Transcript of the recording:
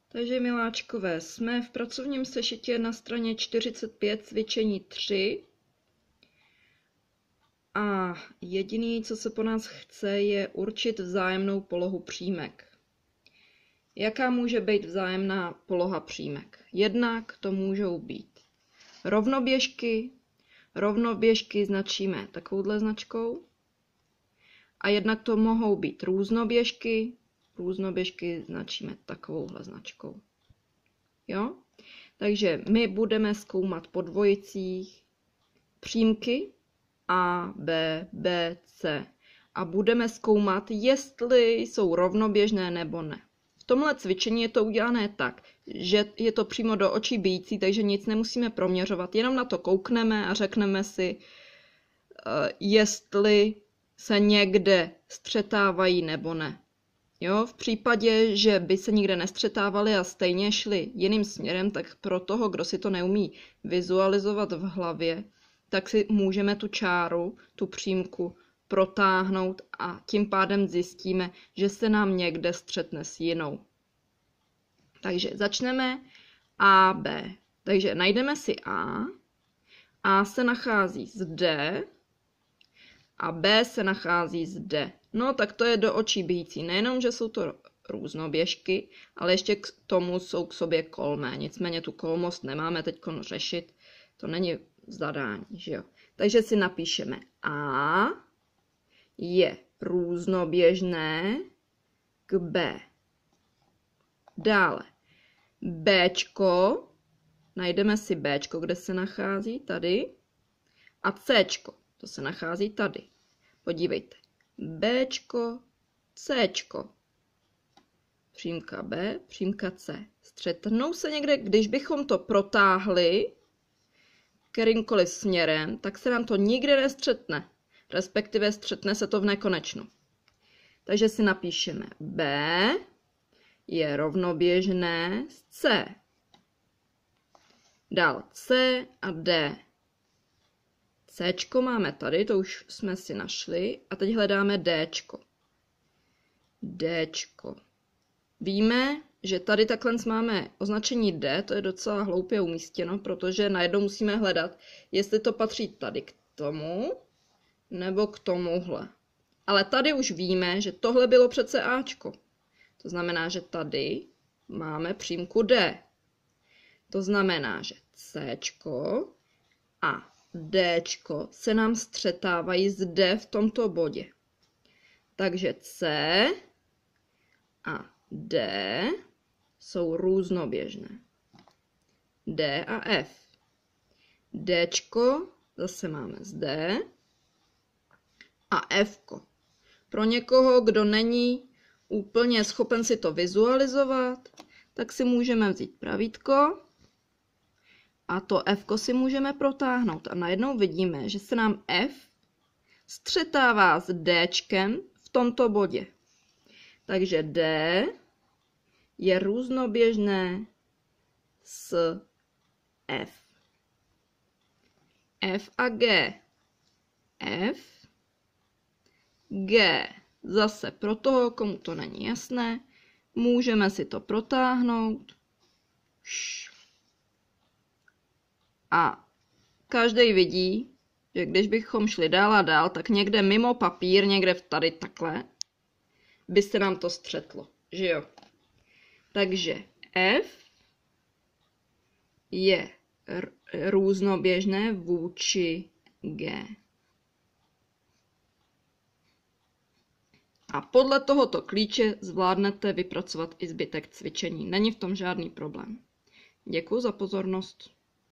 Takže miláčkové, jsme v pracovním sešitě na straně 45, cvičení 3. A jediné, co se po nás chce, je určit vzájemnou polohu přímek. Jaká může být vzájemná poloha přímek? Jednak to můžou být rovnoběžky. Rovnoběžky značíme takovouhle značkou. A jednak to mohou být různoběžky. Různoběžky značíme takovouhle značkou. Jo? Takže my budeme zkoumat po dvojicích přímky A, B, B, C. A budeme zkoumat, jestli jsou rovnoběžné nebo ne. V tomhle cvičení je to udělané tak, že je to přímo do očí bijící, takže nic nemusíme proměřovat, jenom na to koukneme a řekneme si, jestli se někde střetávají nebo ne. Jo, v případě, že by se nikde nestřetávali a stejně šli jiným směrem, tak pro toho, kdo si to neumí vizualizovat v hlavě, tak si můžeme tu čáru, tu přímku protáhnout a tím pádem zjistíme, že se nám někde střetne s jinou. Takže začneme A, B. Takže najdeme si A. A se nachází zde a B se nachází zde. No tak to je do očí bijící. Nejenom, že jsou to různoběžky, ale ještě k tomu jsou k sobě kolmé. Nicméně tu kolmost nemáme teď řešit. To není zadání, že jo. Takže si napíšeme A je různoběžné k B. Dále Bčko, najdeme si Bčko, kde se nachází, tady. A Cčko, to se nachází tady. Podívejte. Bčko, Cčko. Přímka B, přímka C. Střetnou se někde, když bychom to protáhli kterýmkoliv směrem, tak se nám to nikdy nestřetne. Respektive střetne se to v nekonečnu. Takže si napíšeme B je rovnoběžné s C. Dál C a D. Cčko máme tady, to už jsme si našli. A teď hledáme Dčko. Dčko. Víme, že tady takhle máme označení D, to je docela hloupě umístěno, protože najednou musíme hledat, jestli to patří tady k tomu, nebo k tomuhle. Ale tady už víme, že tohle bylo přece Ačko. To znamená, že tady máme přímku D. To znamená, že Cčko a Dčko se nám střetávají zde v tomto bodě. Takže C a D jsou různoběžné. D a F. Dčko zase máme zde a Fko. Pro někoho, kdo není úplně schopen si to vizualizovat, tak si můžeme vzít pravítko a to Fko si můžeme protáhnout. A najednou vidíme, že se nám F střetává s Dčkem v tomto bodě. Takže D je různoběžné s F. F a G. F, G. Zase pro toho, komu to není jasné, můžeme si to protáhnout. A každý vidí, že když bychom šli dál a dál, tak někde mimo papír, někde tady takhle, by se nám to střetlo, že jo? Takže F je různoběžné vůči G. A podle tohoto klíče zvládnete vypracovat i zbytek cvičení. Není v tom žádný problém. Děkuji za pozornost.